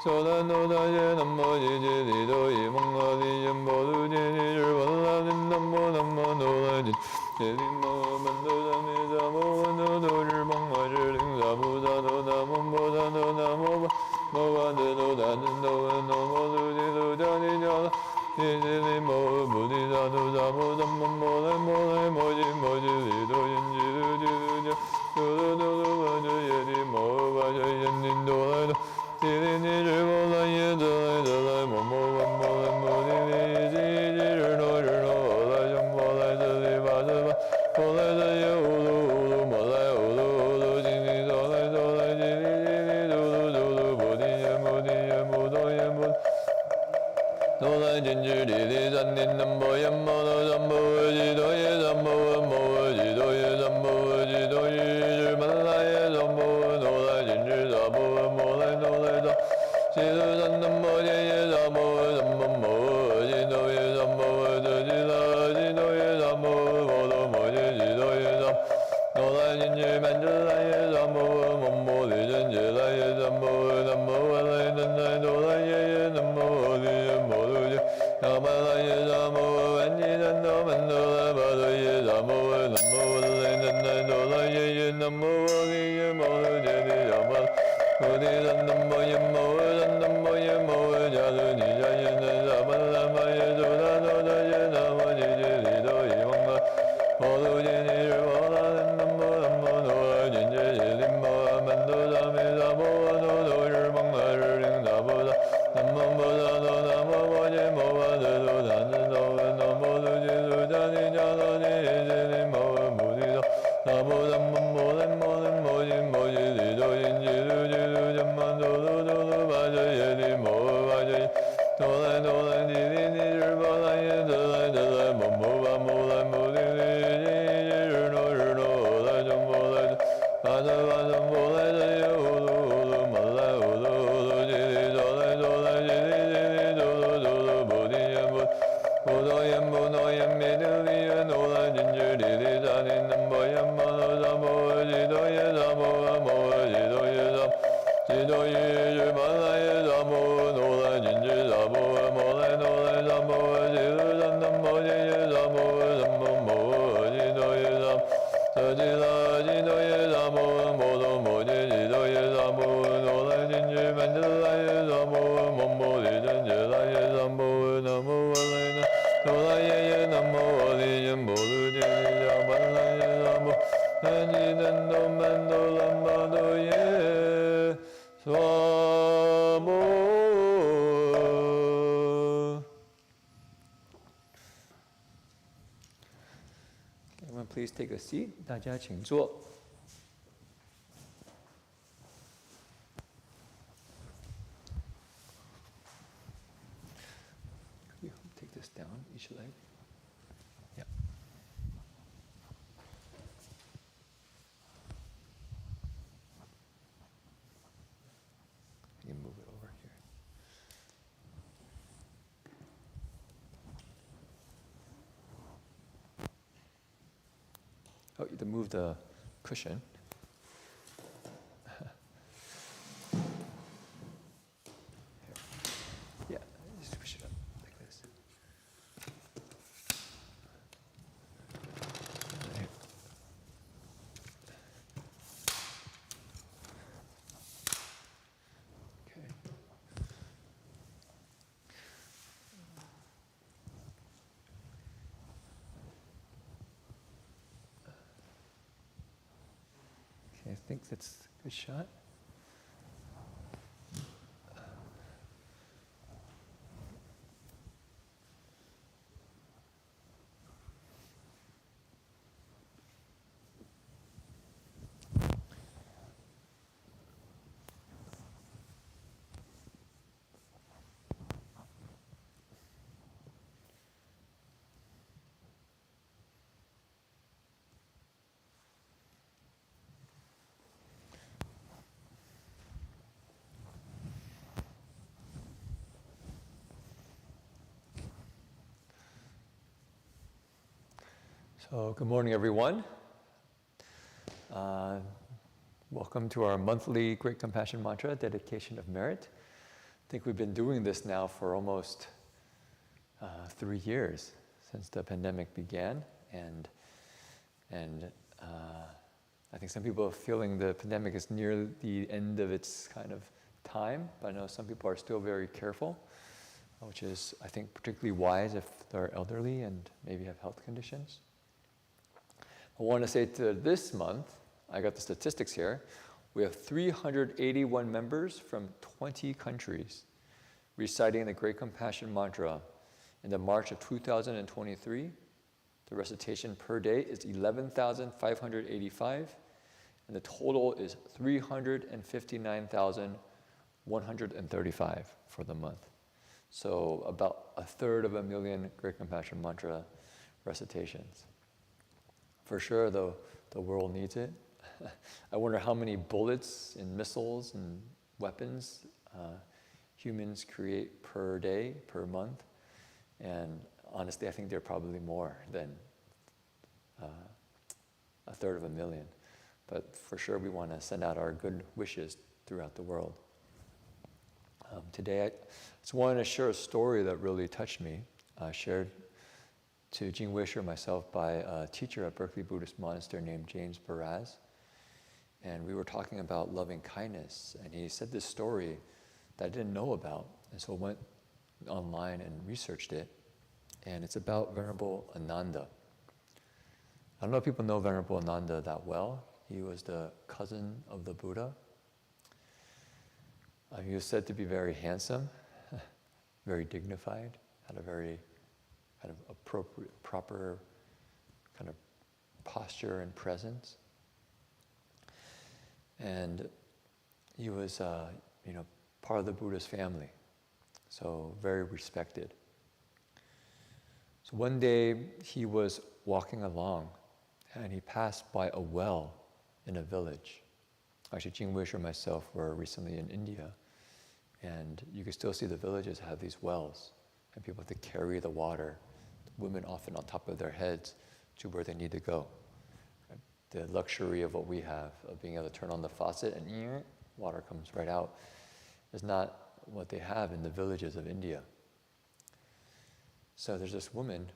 说达那达耶南无吉吉利多伊蒙阿利耶摩卢揭尼日波拉林南无南无那来金揭利摩诃曼多萨弥萨摩诃那多日芒阿日顶萨菩萨多南无摩萨多南无摩诃德多达尊多文那摩卢揭卢迦尼迦拉耶揭利摩诃菩提萨多萨婆萨摩摩来摩来摩揭摩揭利多因揭卢揭卢迦多罗多罗巴遮耶利摩诃巴遮耶尼多来多地利尼日波来耶则来则来摩摩巴摩来摩地利吉吉日诺日诺来正摩来这里巴这巴摩来这耶乌鲁乌鲁摩来乌鲁乌鲁吉利多来多来吉利吉利嘟噜嘟噜菩提耶菩提耶菩多耶菩多来金智地利三尼南摩耶摩多三摩诃吉多耶三摩诃摩诃吉多耶三摩诃吉多耶日曼拉耶三摩诃那来金智萨婆诃摩来那来萨吉多赞南摩揭耶萨摩诃赞摩摩诃吉多耶萨摩诃遮吉拉吉多耶萨摩诃摩多摩揭吉多耶萨那来金智曼遮来耶萨摩诃摩摩利真揭来耶萨摩诃南无阿来南来那来耶耶南无阿利耶摩卢揭迦曼拉耶萨摩诃万吉南多曼多拉巴多耶萨摩诃南无阿来南来那来耶耶南无阿利耶摩卢揭尼迦曼菩提萨埵摩耶摩诃萨埵摩耶摩诃迦卢尼迦耶南萨曼拉巴耶苏达多达耶南无吉吉利多伊蒙阿摩卢揭尼日波拉林南无南无那来金揭耶利摩诃曼多萨弥萨婆诃那多日芒阿日顶萨婆萨南无摩萨多南无摩揭摩诃德多达尊多文那摩卢揭卢迦尼迦罗尼耶揭利摩诃菩提萨萨婆萨摩摩来摩来摩揭摩揭利多因揭卢揭卢迦曼多罗多罗巴遮耶利摩诃巴遮耶多来多来地利尼日波来耶则来则来摩摩巴摩来摩地利吉吉日诺日诺来正摩来巴则巴则摩来这耶乌鲁乌鲁摩来乌鲁乌鲁吉利多来多来吉利吉利多罗多罗菩提耶菩菩多耶菩多耶弥地利耶那来金智地利扎尼南摩耶摩那萨摩诃吉多耶萨摩诃摩诃吉多耶萨吉多耶日曼拉耶萨摩诃那来金智萨摩诃摩来那来萨摩诃吉多赞南摩揭耶萨摩诃萨摩摩诃吉多耶萨 Please take a seat. 大家请坐。Take this down, each leg. Yeah. You move it over here. Oh, you have to move the cushion. Yeah, just push it up like this. Okay. Okay, I think that's a good shot. So, good morning, everyone. Welcome to our monthly Great Compassion Mantra, Dedication of Merit. I think we've been doing this now for almost 3 years since the pandemic began, and I think some people are feeling the pandemic is near the end of its kind of time, but I know some people are still very careful, which is, I think, particularly wise if they're elderly and maybe have health conditions. I want to say to this month, I got the statistics here, we have 381 members from 20 countries reciting the Great Compassion Mantra. In the March of 2023, the recitation per day is 11,585, and the total is 359,135 for the month. So about 1/3 Great Compassion Mantra recitations. For sure, the world needs it. I wonder how many bullets and missiles and weapons humans create per day, per month. And honestly, I think there are probably more than 1/3. But for sure, we want to send out our good wishes throughout the world. Today, I just wanted to share a story that really touched me, shared to Jing Weisher and myself by a teacher at Berkeley Buddhist Monastery named James Baraz. And we were talking about loving kindness, and he said this story that I didn't know about, and so I went online and researched it, and it's about Venerable Ananda. I don't know if people know Venerable Ananda that well. He was the cousin of the Buddha. He was said to be very handsome, very dignified, had a very kind of appropriate, proper kind of posture and presence. And he was, part of the Buddha's family, so very respected. So one day he was walking along, and he passed by a well in a village. Actually, Jing Weisher and myself were recently in India, and you can still see the villages have these wells, and people have to carry the water, women often on top of their heads, to where they need to go. The luxury of what we have, of being able to turn on the faucet and water comes right out, is not what they have in the villages of India. So there's this woman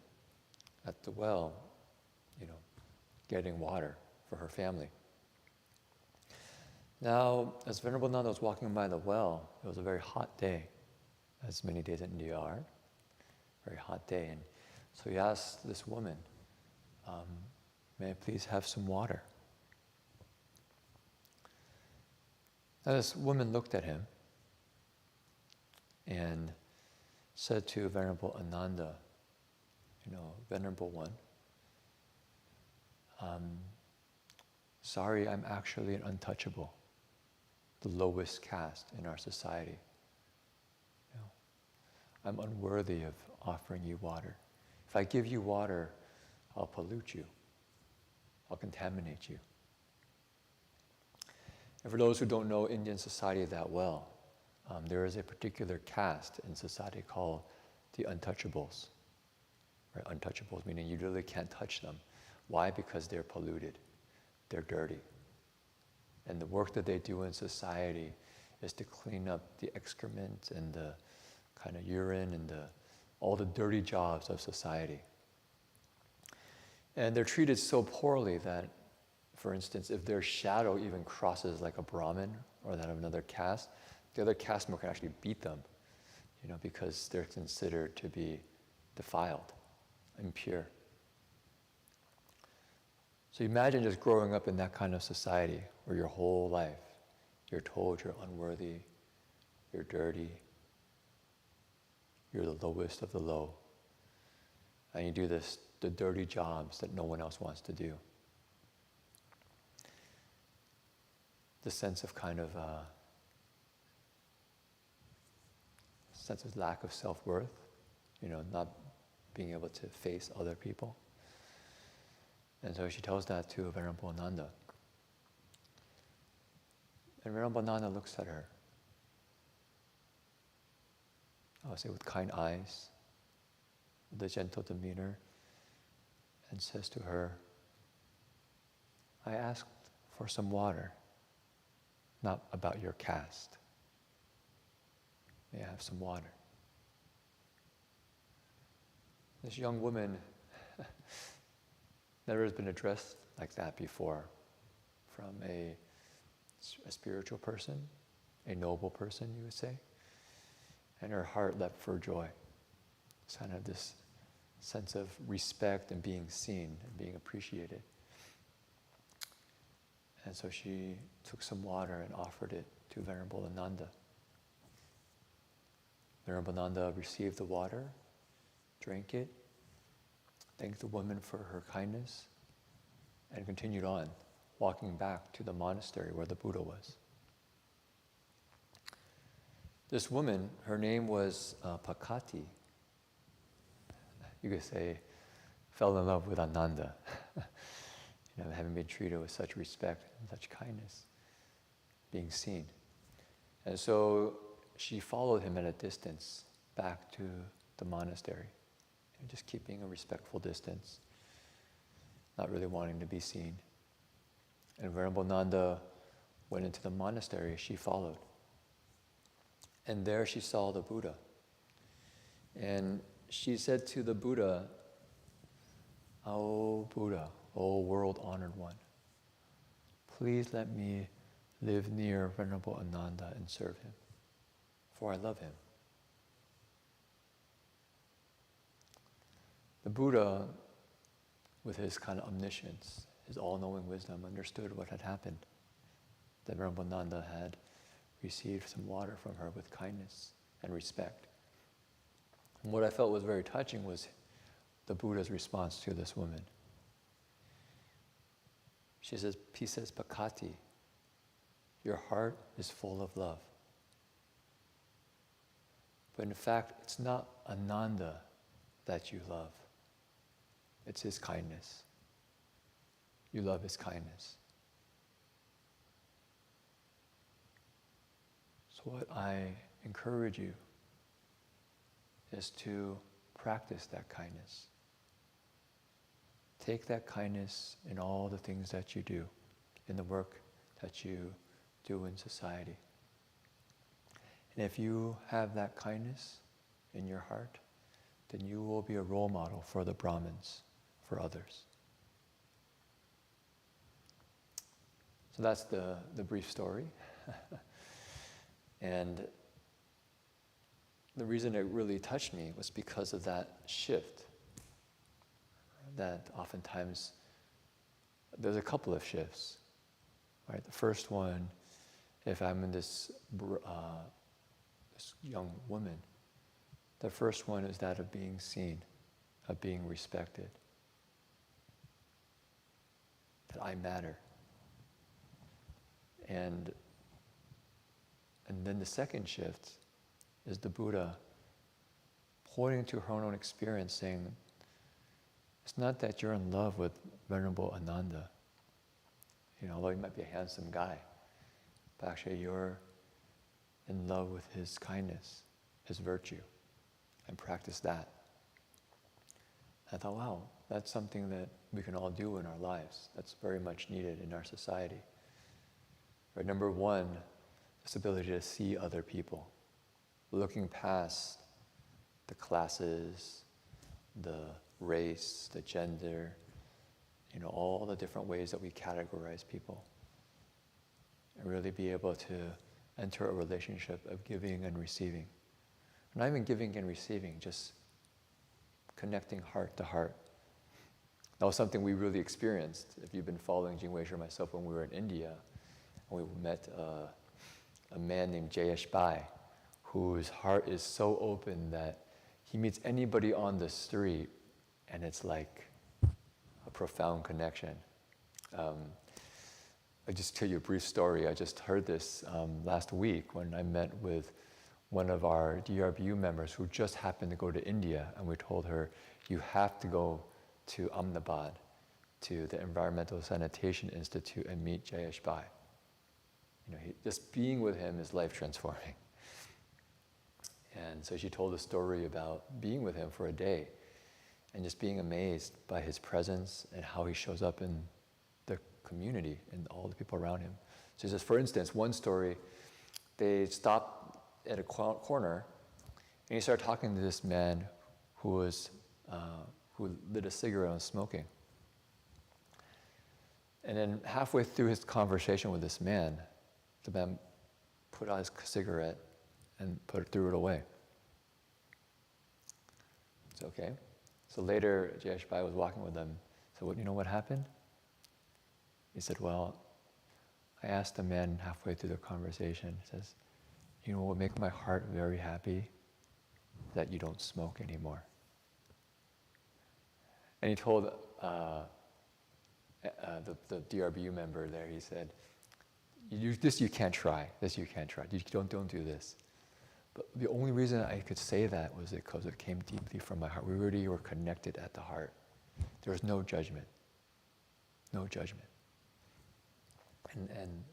at the well, getting water for her family. Now, as Venerable Ananda was walking by the well, it was a very hot day, as many days in India are, very hot day. And so he asked this woman, may I please have some water? Now this woman looked at him and said to Venerable Ananda, Venerable One, sorry, I'm actually an untouchable, the lowest caste in our society. I'm unworthy of offering you water. If I give you water, I'll pollute you. I'll contaminate you. And for those who don't know Indian society that well, there is a particular caste in society called the untouchables. Right? Untouchables, meaning you literally can't touch them. Why? Because they're polluted. They're dirty. And the work that they do in society is to clean up the excrement and the kind of urine and all the dirty jobs of society. And they're treated so poorly that, for instance, if their shadow even crosses like a Brahmin or that of another caste, the other caste member can actually beat them, because they're considered to be defiled, impure. So imagine just growing up in that kind of society where your whole life you're told you're unworthy, you're dirty, you're the lowest of the low, and you do the dirty jobs that no one else wants to do. The sense of lack of self-worth, not being able to face other people. And so she tells that to Venerable Ananda. And Venerable Ananda looks at her, I would say with kind eyes, with a gentle demeanor, and says to her, I asked for some water, not about your caste. May I have some water? This young woman never has been addressed like that before from a spiritual person, a noble person, you would say. And her heart leapt for joy. It's kind of this sense of respect and being seen and being appreciated. And so she took some water and offered it to Venerable Ananda. Venerable Ananda received the water, drank it, thanked the woman for her kindness, and continued on, walking back to the monastery where the Buddha was. This woman, her name was Pakati. You could say, fell in love with Ananda, having been treated with such respect and such kindness, being seen. And so she followed him at a distance back to the monastery, just keeping a respectful distance, not really wanting to be seen. And Venerable Ananda went into the monastery, she followed. And there she saw the Buddha. And she said to the Buddha, "O Buddha, O world-honored one, please let me live near Venerable Ananda and serve him, for I love him." The Buddha, with his kind of omniscience, his all-knowing wisdom, understood what had happened, that Venerable Ananda had received some water from her with kindness and respect. And what I felt was very touching was the Buddha's response to this woman. He says, Pakati, your heart is full of love. But in fact, it's not Ananda that you love. It's his kindness. You love his kindness. So what I encourage you is to practice that kindness. Take that kindness in all the things that you do, in the work that you do in society. And if you have that kindness in your heart, then you will be a role model for the Brahmins, for others. So that's the brief story. And the reason it really touched me was because of that shift. That oftentimes, there's a couple of shifts, right? The first one, if I'm in this young woman, the first one is that of being seen, of being respected, that I matter. And then the second shift is the Buddha pointing to her own experience, saying, it's not that you're in love with Venerable Ananda, although he might be a handsome guy, but actually you're in love with his kindness, his virtue, and practice that. I thought, wow, that's something that we can all do in our lives. That's very much needed in our society. Right, number one, this ability to see other people, looking past the classes, the race, the gender, all the different ways that we categorize people, and really be able to enter a relationship of giving and receiving. Not even giving and receiving, just connecting heart to heart. That was something we really experienced. If you've been following Jingwei or myself when we were in India, we met a man named Jayesh Bai, whose heart is so open that he meets anybody on the street and it's like a profound connection. I just tell you a brief story. I just heard this last week when I met with one of our DRBU members who just happened to go to India, and we told her, you have to go to Ahmedabad, to the Environmental Sanitation Institute, and meet Jayesh Bai. Just being with him is life transforming. And so she told a story about being with him for a day and just being amazed by his presence and how he shows up in the community and all the people around him. So just for instance, one story, they stopped at a corner and he started talking to this man who lit a cigarette and was smoking. And then halfway through his conversation with this man, the man put out his cigarette and threw it away. It's okay. So later, Jayesh Bai was walking with them. So you know what happened? He said, well, I asked the man halfway through the conversation, he says, what would make my heart very happy? That you don't smoke anymore. And he told the DRBU member there, he said, this you can't try, don't do this. But the only reason I could say that was because it came deeply from my heart. We really were connected at the heart. There was no judgment. No judgment. And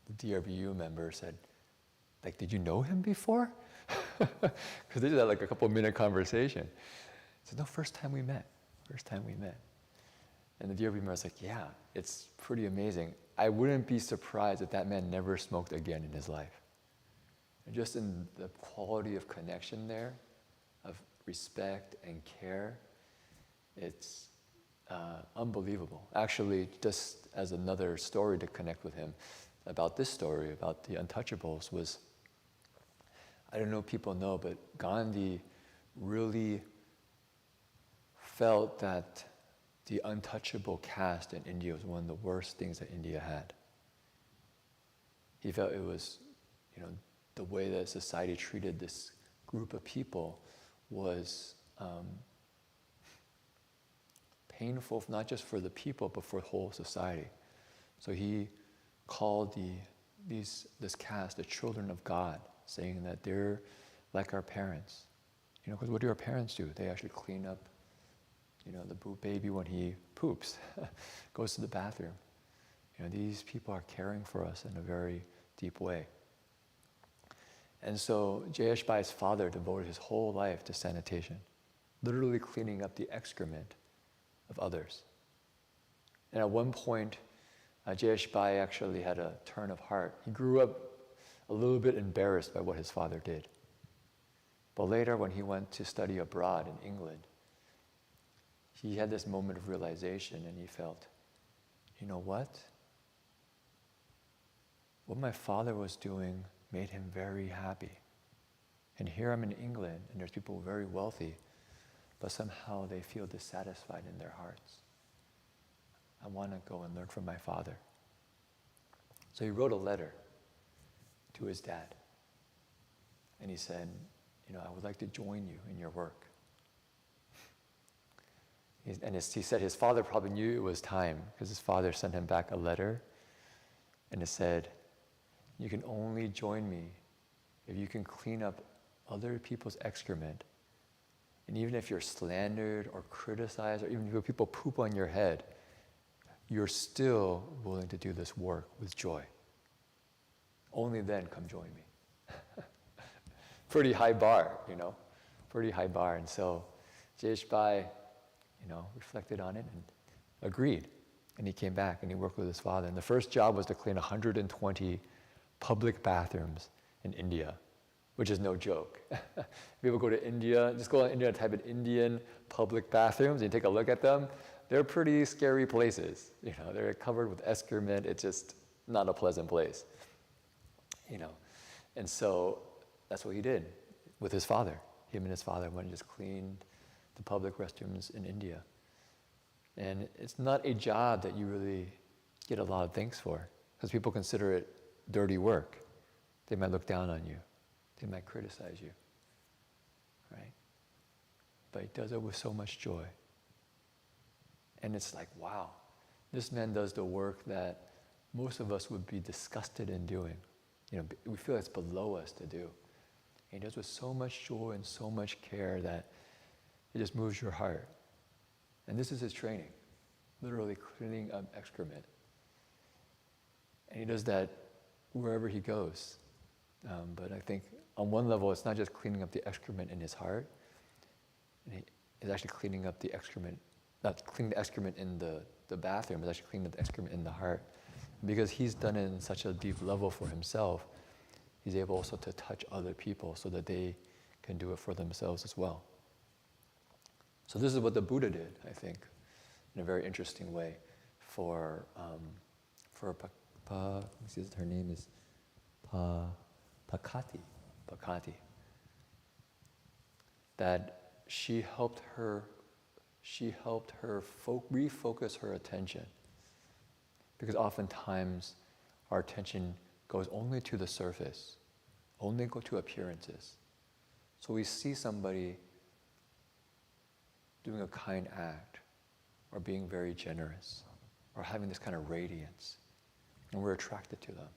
the DRBU member said, did you know him before? Because they just had a couple minute conversation. He said, no, first time we met. And the DRBU member was like, yeah, it's pretty amazing. I wouldn't be surprised if that man never smoked again in his life. And just in the quality of connection there, of respect and care, it's unbelievable. Actually, just as another story to connect with him, about this story, about the untouchables, was, I don't know if people know, but Gandhi really felt that the untouchable caste in India was one of the worst things that India had. He felt it was, the way that society treated this group of people was painful, not just for the people, but for the whole society. So he called this caste the children of God, saying that they're like our parents. Because what do our parents do? They actually clean up, the baby when he poops, goes to the bathroom. These people are caring for us in a very deep way. And so Jayesh Bai's father devoted his whole life to sanitation, literally cleaning up the excrement of others. And at one point, Jayesh Bai actually had a turn of heart. He grew up a little bit embarrassed by what his father did. But later, when he went to study abroad in England, he had this moment of realization and he felt, you know what? what my father was doing made him very happy. And here I'm in England, and there's people very wealthy, but somehow they feel dissatisfied in their hearts. I want to go and learn from my father. So he wrote a letter to his dad. And he said, I would like to join you in your work. He said his father probably knew it was time, because his father sent him back a letter, and it said, you can only join me if you can clean up other people's excrement. And even if you're slandered or criticized, or even if people poop on your head, you're still willing to do this work with joy. Only then come join me. Pretty high bar, pretty high bar. And so Jeshbai, reflected on it and agreed. And he came back and he worked with his father. And the first job was to clean 120 public bathrooms in India, which is no joke. People go to India, just go on India and type in Indian public bathrooms, and you take a look at them. They're pretty scary places. They're covered with excrement. It's just not a pleasant place. And so that's what he did with his father. Him and his father went and just cleaned the public restrooms in India. And it's not a job that you really get a lot of thanks for, because people consider it dirty work. They might look down on you. They might criticize you, right? But he does it with so much joy. And it's like, wow, this man does the work that most of us would be disgusted in doing. We feel it's below us to do. And he does with so much joy and so much care that it just moves your heart. And this is his training, literally cleaning up excrement. And he does that wherever he goes. But I think on one level, it's not just cleaning up the excrement in his heart. It's actually cleaning up the excrement, not cleaning the excrement in the bathroom, it's actually cleaning up the excrement in the heart. Because he's done it in such a deep level for himself, he's able also to touch other people so that they can do it for themselves as well. So this is what the Buddha did, I think, in a very interesting way for her name is Pakati. That she helped her refocus her attention. Because oftentimes our attention goes only to the surface, only go to appearances. So we see somebody doing a kind act, or being very generous, or having this kind of radiance, and we're attracted to them.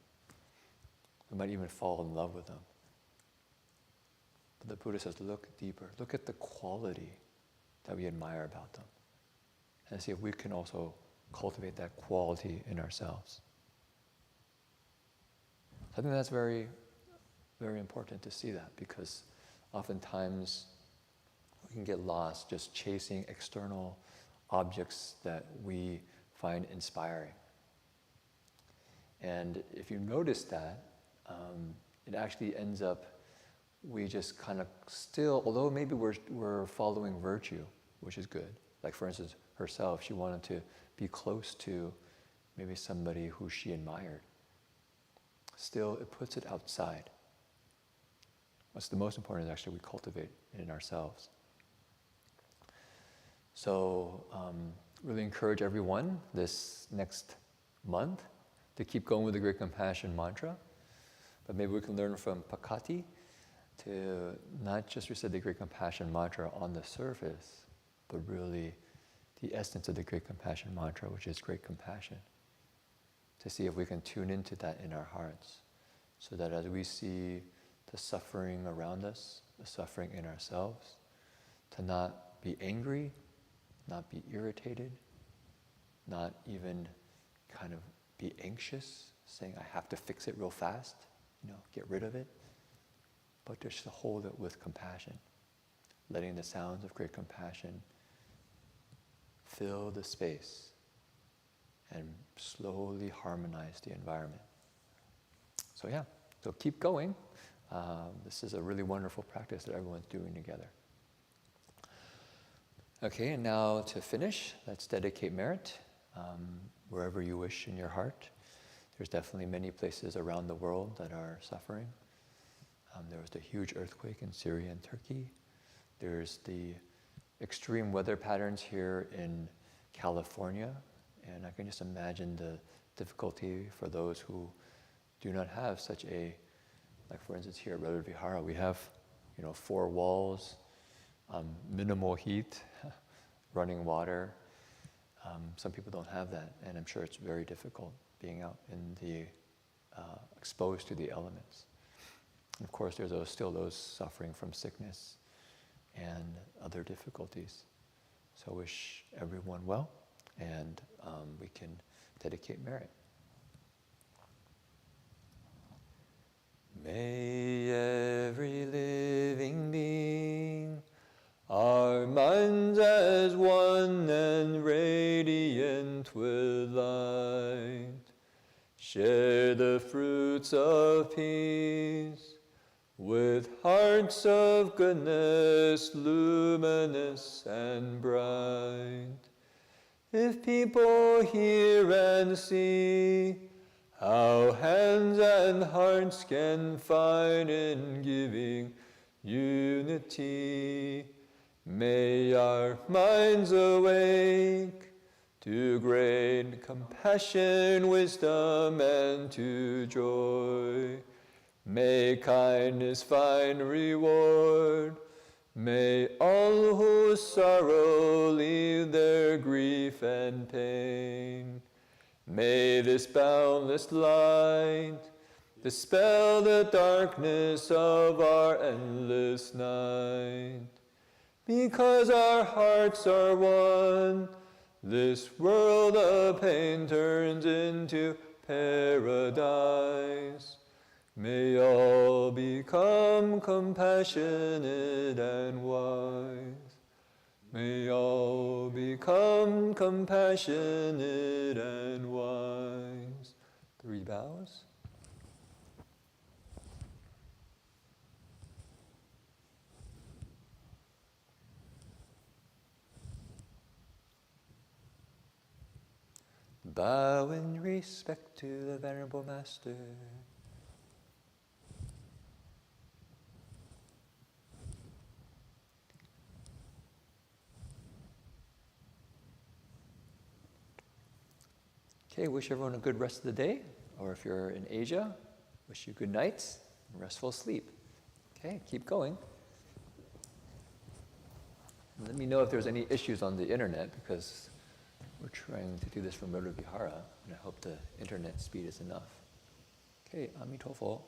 We might even fall in love with them. But the Buddha says, look deeper. Look at the quality that we admire about them, and see if we can also cultivate that quality in ourselves. I think that's very, very important to see that, because oftentimes we can get lost just chasing external objects that we find inspiring. And if you notice that, it actually ends up, we just kind of still, although maybe we're following virtue, which is good. Like for instance, herself, she wanted to be close to maybe somebody who she admired. Still, it puts it outside. What's the most important is actually we cultivate it in ourselves. So, really encourage everyone this next month to keep going with the Great Compassion mantra. But maybe we can learn from Pakati to not just recite the Great Compassion mantra on the surface, but really the essence of the Great Compassion mantra, which is great compassion. To see if we can tune into that in our hearts, so that as we see the suffering around us, the suffering in ourselves, to not be angry, not be irritated, not even kind of be anxious, saying I have to fix it real fast, get rid of it, but just to hold it with compassion, letting the sounds of great compassion fill the space and slowly harmonize the environment. So keep going. This is a really wonderful practice that everyone's doing together. Okay, and now to finish, let's dedicate merit, wherever you wish in your heart, There's definitely many places around the world that are suffering. There was the huge earthquake in Syria and Turkey. There's the extreme weather patterns here in California, and I can just imagine the difficulty for those who do not have such a, like for instance here at Redwood Vihara, we have 4 walls, minimal heat, running water. Some people don't have that, and I'm sure it's very difficult being out in the exposed to the elements. And of course, there's still those suffering from sickness and other difficulties. So I wish everyone well, and we can dedicate merit. May every living being, our minds as one and radiant with light, share the fruits of peace, with hearts of goodness, luminous and bright. If people hear and see how hands and hearts can find in giving unity, may our minds awake to great compassion, wisdom, and to joy. May kindness find reward. May all who sorrow leave their grief and pain. May this boundless light dispel the darkness of our endless night. Because our hearts are one, this world of pain turns into paradise. May all become compassionate and wise. May all become compassionate and wise. 3 bows. Bow in respect to the Venerable Master. Okay, wish everyone a good rest of the day, or if you're in Asia, wish you good nights and restful sleep. Okay, keep going. Let me know if there's any issues on the internet, because we're trying to do this from Redwood Vihara, and I hope the internet speed is enough. Okay, Amitofo.